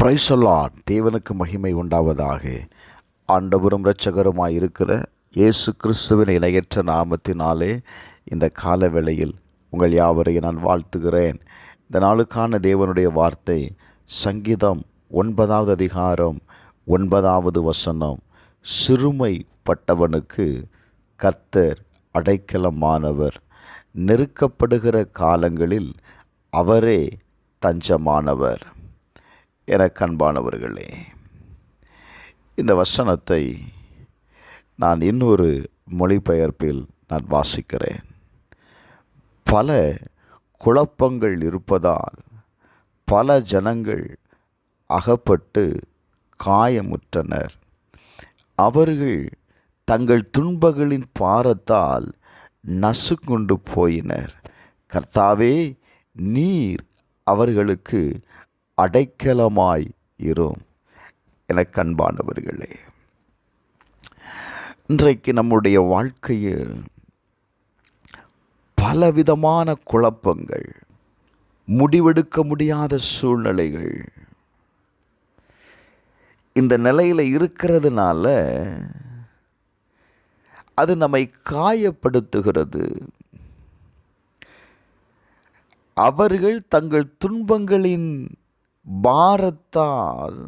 Praise the Lord. தேவனுக்கு மகிமை உண்டாவதாக. ஆண்டவரும் இரட்சகருமாய் இருக்கிற இயேசு கிறிஸ்துவின் இணையற்ற நாமத்தினாலே இந்த கால வேளையில் உங்கள் யாவரையும் நான் வாழ்த்துகிறேன். இந்த நாளுக்கான தேவனுடைய வார்த்தை சங்கீதம் 9வது அதிகாரம் 9வது வசனம். சிறுமைப்பட்டவனுக்கு கர்த்தர் அடைக்கலமானவர், நெருக்கப்படுகிற காலங்களில் அவரே தஞ்சமானவர். என கண்பானவர்களே, இந்த வசனத்தை நான் இன்னொரு மொழிபெயர்ப்பில் நான் வாசிக்கிறேன். பல குழப்பங்கள் இருப்பதால் பல ஜனங்கள் அகப்பட்டு காயமுற்றனர். அவர்கள் தங்கள் துன்பங்களின் பாரத்தால் நசுக்கொண்டு போயினர். கர்த்தாவே, நீர் அவர்களுக்கு அடைக்கலமாய் இரும். என கண்பானவர்களே, இன்றைக்கு நம்முடைய வாழ்க்கையில் பலவிதமான குழப்பங்கள், முடிவெடுக்க முடியாத சூழ்நிலைகள் இந்த நிலையில் இருக்கிறதுனால அது நம்மை காயப்படுத்துகிறது. அவர்கள் தங்கள் துன்பங்களின் பாரத்தால்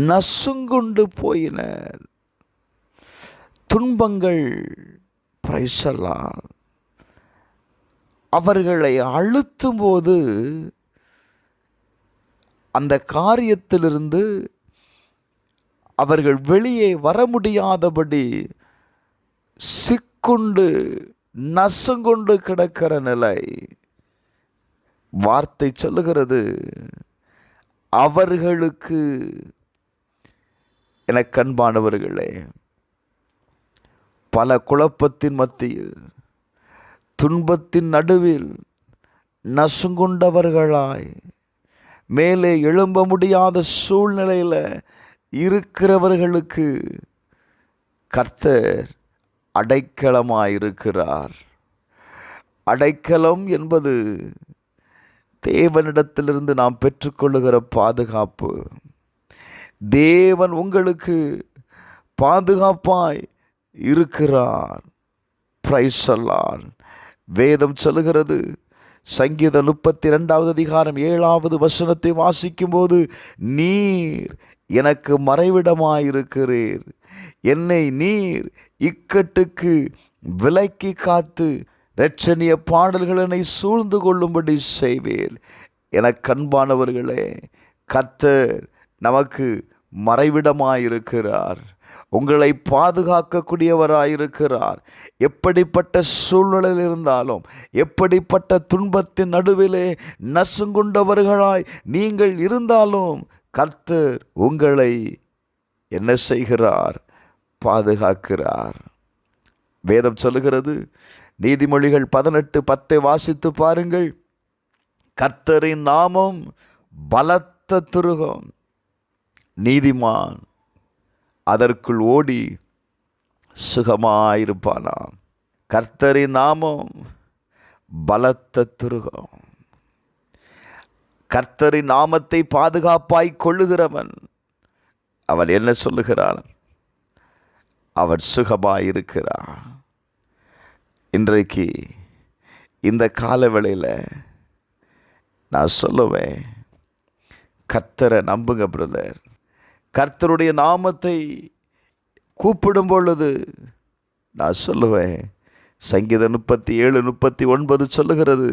நசுங்குண்டு போயினர். துன்பங்கள் அவர்களை அழுத்தும் போது அந்த காரியத்திலிருந்து அவர்கள் வெளியே வர முடியாதபடி சிக்குண்டு நசுங்குண்டு கிடக்கிற நிலை. வார்த்தை சொல்லுகிறது, அவர்களுக்கு. என கண்பானவர்களே, பல குழப்பத்தின் மத்தியில், துன்பத்தின் நடுவில் நசுங்குண்டவர்களாய் மேலே எழும்ப முடியாத சூழ்நிலையில் இருக்கிறவர்களுக்கு கர்த்தர் அடைக்கலமாயிருக்கிறார். அடைக்கலம் என்பது தேவனிடத்திலிருந்து நாம் பெற்றுக்கொள்ளுகிற பாதுகாப்பு. தேவன் உங்களுக்கு பாதுகாப்பாய் இருக்கிறார். Praise the Lord. வேதம் சொல்லுகிறது, சங்கீதம் 32வது அதிகாரம் 7வது வசனத்தை வாசிக்கும் போது, நீர் எனக்கு மறைவிடமாயிருக்கிறீர், என்னை நீர் இக்கட்டுக்கு விலக்கி காத்து இரட்சணிய பாடல்கள் என்னை சூழ்ந்து கொள்ளும்படி செய்வேன். என கண்பானவர்களே, கர்த்தர் நமக்கு மறைவிடமாயிருக்கிறார், உங்களை பாதுகாக்கக்கூடியவராயிருக்கிறார். எப்படிப்பட்ட சூழ்நிலையில் இருந்தாலும், எப்படிப்பட்ட துன்பத்தின் நடுவிலே நசுங்குண்டவர்களாய் நீங்கள் இருந்தாலும், கர்த்தர் உங்களை என்ன செய்கிறார்? பாதுகாக்கிறார். வேதம் சொல்லுகிறது, நீதிமொழிகள் 18:10 வாசித்து பாருங்கள். கர்த்தரின் நாமம் பலத்த துருகம், நீதிமான் அதற்குள் ஓடி சுகமாயிருப்பானாம். கர்த்தரின் நாமம் பலத்த துருகம். கர்த்தரின் நாமத்தை பாதுகாப்பாய் கொள்ளுகிறவன், அவன் என்ன சொல்லுகிறான்? அவன் சுகமாயிருக்கிறான். இன்றைக்கு இந்த காலவேளையில் நான் சொல்லுவேன், கர்த்தரை நம்புங்க பிரதர். கர்த்தருடைய நாமத்தை கூப்பிடும் பொழுது நான் சொல்லுவேன், சங்கீதம் 37:39 சொல்லுகிறது,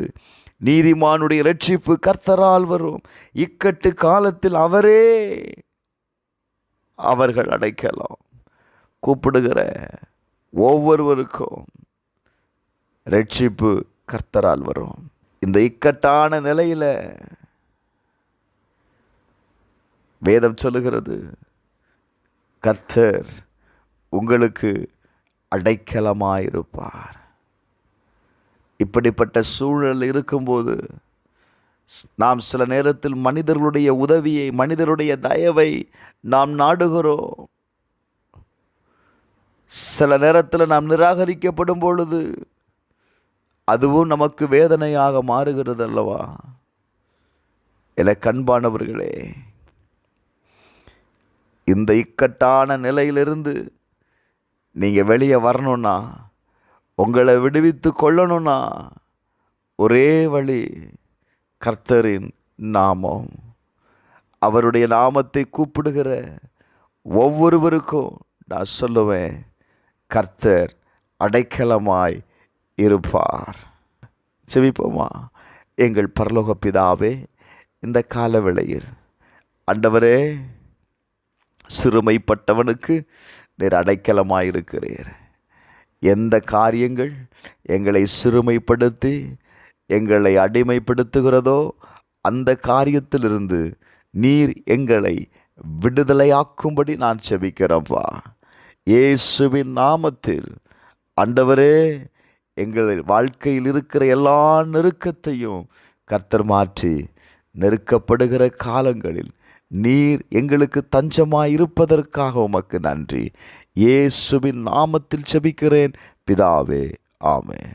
நீதிமானுடைய இரட்சிப்பு கர்த்தரால் வரும், இக்கட்டு காலத்தில் அவரே அவர்கள் அடைக்கலாம். கூப்பிடுகிற ஒவ்வொருவருக்கும் இரட்சிப்பு கர்த்தரால் வரும். இந்த இக்கட்டான நிலையில் வேதம் சொல்லுகிறது, கர்த்தர் உங்களுக்கு அடைக்கலமாயிருப்பார். இப்படிப்பட்ட சூழல் இருக்கும்போது நாம் சில நேரத்தில் மனிதர்களுடைய உதவியை, மனிதருடைய தயவை நாம் நாடுகிறோம். சில நேரத்தில் நாம் நிராகரிக்கப்படும் பொழுது அதுவும் நமக்கு வேதனையாக மாறுகிறது அல்லவா? என கண்பானவர்களே, இந்த இக்கட்டான நிலையிலிருந்து நீங்கள் வெளியே வரணும்னா, உங்களை விடுவித்து கொள்ளணும்னா ஒரே வழி கர்த்தரின் நாமம். அவருடைய நாமத்தை கூப்பிடுகிற ஒவ்வொருவருக்கும் நான் சொல்லுவேன், கர்த்தர் அடைக்கலமாய் இருப்பார். செபிப்போமா? எங்கள் பரலோக பிதாவே, இந்த காலவேளையில் ஆண்டவரே, சிறுமைப்பட்டவனுக்கு நீர் அடைக்கலமாயிருக்கிறீர். எந்த காரியங்கள் எங்களை சிறுமைப்படுத்தி எங்களை அடிமைப்படுத்துகிறதோ அந்த காரியத்திலிருந்து நீர் எங்களை விடுதலையாக்கும்படி நான் செபிக்கிறேன்ப்பா. இயேசுவின் நாமத்தில் ஆண்டவரே, எங்கள் வாழ்க்கையில் இருக்கிற எல்லா நெருக்கத்தையும் கர்த்தர் மாற்றி, நெருக்கப்படுகிற காலங்களில் நீர் எங்களுக்கு தஞ்சமாய் இருப்பதற்காக உமக்கு நன்றி. இயேசுவின் நாமத்தில் செபிக்கிறேன் பிதாவே, ஆமென்.